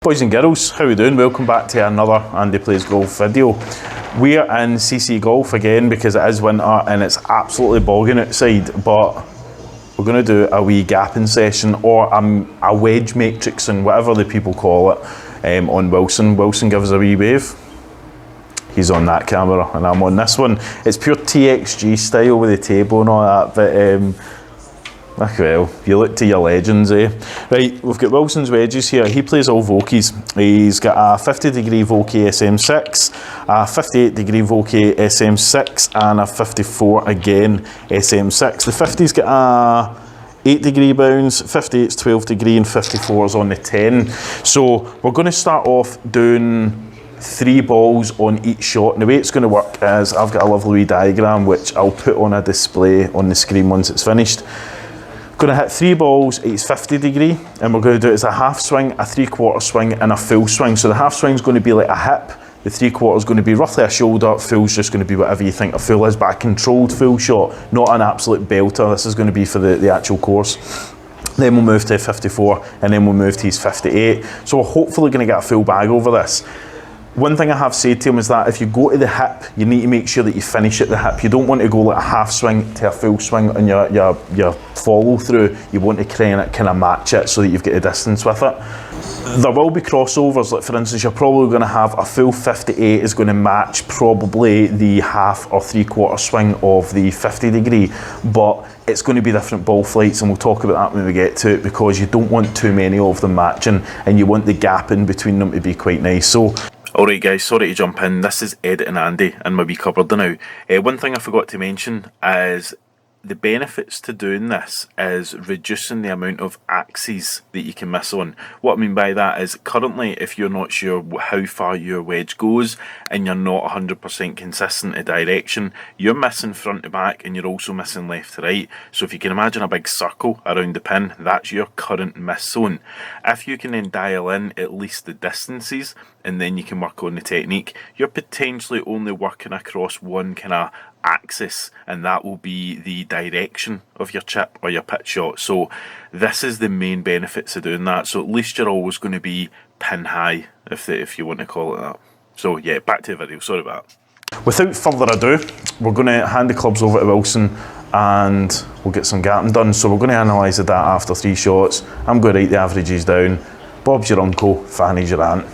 Boys and girls, how we doing? Welcome back to another Andy Plays Golf video. We're in CC Golf again because it is winter and it's absolutely bogging outside, but we're going to do a wee gapping session or a wedge matrix and whatever the people call it on Wilson. Wilson, give us a wee wave. He's on that camera and I'm on this one. It's pure TXG style with the table and all that, but well, you look to your legends, eh? Right, we've got Wilson's wedges here. He plays all Vokeys. He's got a 50-degree Vokey SM6, a 58-degree Vokey SM6, and a 54 again SM6. The 50's got a 8-degree bounce, 58's 12-degree, and 54's on the 10. So we're going to start off doing 3 balls on each shot, and the way it's going to work is I've got a lovely wee diagram which I'll put on a display on the screen once it's finished. Going to hit 3 balls at each 50-degree, and we're going to do it as a half swing, a 3/4 swing, and a full swing. So the half swing is going to be like a hip, the 3/4 is going to be roughly a shoulder, full's just going to be whatever you think a full is, but a controlled full shot, not an absolute belter. This is going to be for the actual course. Then we'll move to 54, and then we'll move to his 58. So we're hopefully going to get a full bag over this. One thing I have said to him is that if you go to the hip, you need to make sure that you finish at the hip. You don't want to go like a half swing to a full swing on your follow through. You want to kind of match it so that you've got a distance with it. There will be crossovers, like for instance, you're probably going to have a full 58 is going to match probably the half or 3/4 swing of the 50-degree, but it's going to be different ball flights, and we'll talk about that when we get to it, because you don't want too many of them matching and you want the gap in between them to be quite nice. So alright guys, sorry to jump in, this is Editing Andy and my wee cupboard now. One thing I forgot to mention is the benefits to doing this is reducing the amount of axes that you can miss on. What I mean by that is currently if you're not sure how far your wedge goes and you're not 100% consistent in direction, you're missing front to back and you're also missing left to right. So if you can imagine a big circle around the pin, that's your current miss zone. If you can then dial in at least the distances and then you can work on the technique, you're potentially only working across one kind of axis, and that will be the direction of your chip or your pitch shot. So this is the main benefits of doing that. So at least you're always going to be pin high, if you want to call it that. So yeah, back to the video, sorry about that. Without further ado, we're going to hand the clubs over to Wilson and we'll get some gapping done. So we're going to analyse the data after 3 shots. I'm going to write the averages down. Bob's your uncle, Fanny's your aunt.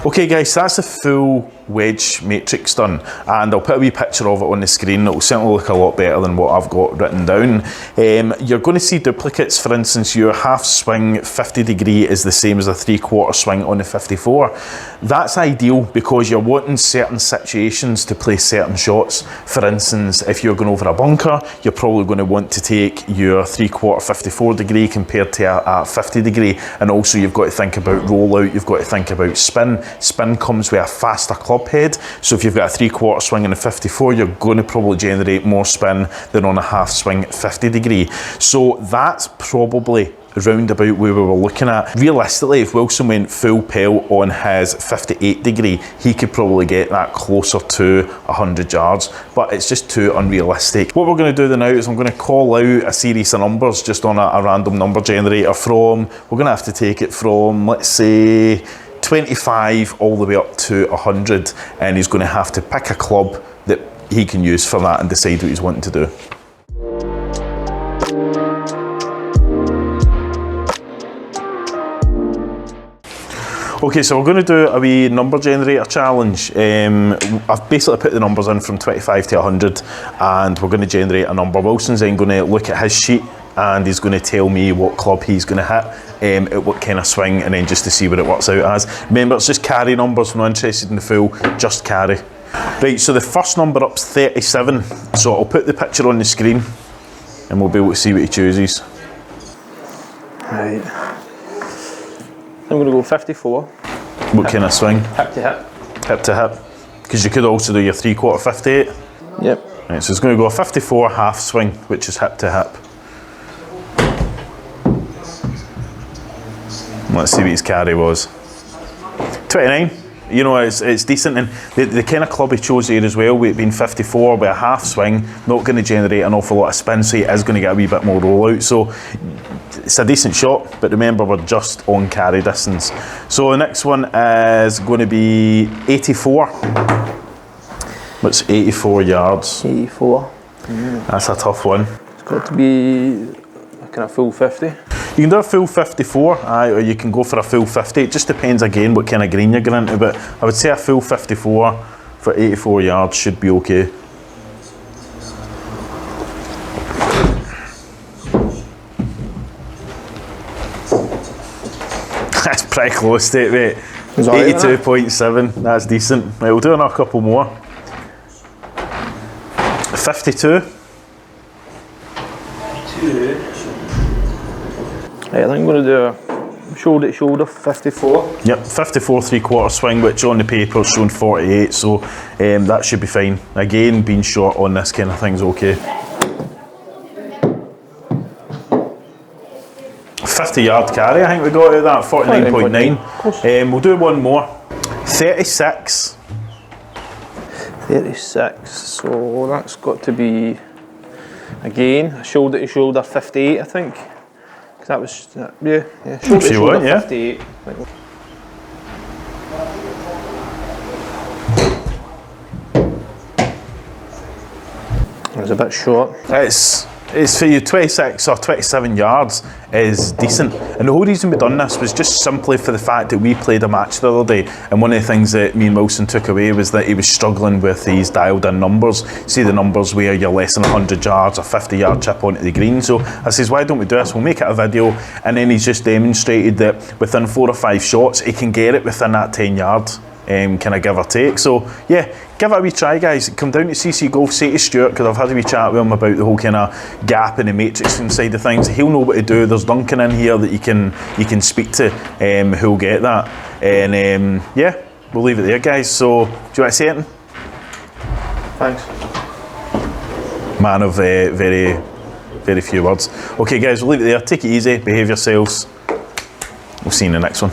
Okay guys, so that's the full wedge matrix done, and I'll put a wee picture of it on the screen. It'll certainly look a lot better than what I've got written down. You're going to see duplicates. For instance, your half swing 50 degree is the same as a 3/4 swing on the 54. That's ideal because you're wanting certain situations to play certain shots. For instance, if you're going over a bunker, you're probably going to want to take your 3/4 54 degree compared to a 50 degree. And also you've got to think about rollout, you've got to think about spin. Spin comes with a faster club head, so if you've got a 3/4 swing in a 54, you're going to probably generate more spin than on a half swing 50 degree. So that's probably round about where we were looking at. Realistically, if Wilson went full pelt on his 58 degree, he could probably get that closer to 100 yards, but it's just too unrealistic. What we're going to do now is I'm going to call out a series of numbers just on a random number generator from, we're going to have to take it from, let's say, 25 all the way up to 100, and he's going to have to pick a club that he can use for that and decide what he's wanting to do. Okay, so we're going to do a wee number generator challenge. I've basically put the numbers in from 25 to 100, and we're going to generate a number. Wilson's then going to look at his sheet, and he's going to tell me what club he's going to hit, at what kind of swing, and then just to see what it works out as. Remember, it's just carry numbers, we're not interested in the full, just carry. Right, so the first number up's 37, so I'll put the picture on the screen, and we'll be able to see what he chooses. Right. I'm going to go 54. What kind of swing? Hip to hip. Hip to hip. Because you could also do your 3/4 58. Yep. Right, so it's going to go a 54 half swing, which is hip to hip. Let's see what his carry was. 29. You know, it's decent, and the kind of club he chose here as well, with it being 54 with a half swing, not going to generate an awful lot of spin, so he is going to get a wee bit more rollout. So it's a decent shot, but remember, we're just on carry distance. So the next one is going to be 84. What's 84 yards? 84. That's a tough one. It's got to be a kind of full 50. You can do a full 54, or you can go for a full 50. It just depends again what kind of green you're going into, but I would say a full 54 for 84 yards should be okay. That's pretty close to it, mate. 82.7, that's decent. Right, we'll do another couple more. 52. Right, I think I'm going to do a shoulder to shoulder 54. Yep, 54 3/4 swing, which on the paper is showing 48, so that should be fine. Again, being short on this kind of thing's okay. 50-yard carry, I think we got out of that, 49.9. We'll do one more. 36. 36, so that's got to be, again, shoulder to shoulder 58, I think. That was, yeah, shoulder to shoulder 58. It was a bit short. It's for you, 26 or 27 yards is decent. And the whole reason we done this was just simply for the fact that we played a match the other day, and one of the things that me and Wilson took away was that he was struggling with these dialed in numbers. See the numbers where you're less than 100 yards, a 50-yard chip onto the green. So I says, why don't we do this? We'll make it a video, and then he's just demonstrated that within 4 or 5 shots, he can get it within that 10 yards. kind of give or take. So yeah, give it a wee try, guys. Come down to CC Golf, say to Stuart, because I've had a wee chat with him about the whole kind of gap and the matrix side of things. He'll know what to do. There's Duncan in here that you can speak to, who'll get that. And yeah, we'll leave it there, guys. So do you want to say anything? Thanks. Man of very few words. Okay, guys, we'll leave it there. Take it easy, behave yourselves. We'll see you in the next one.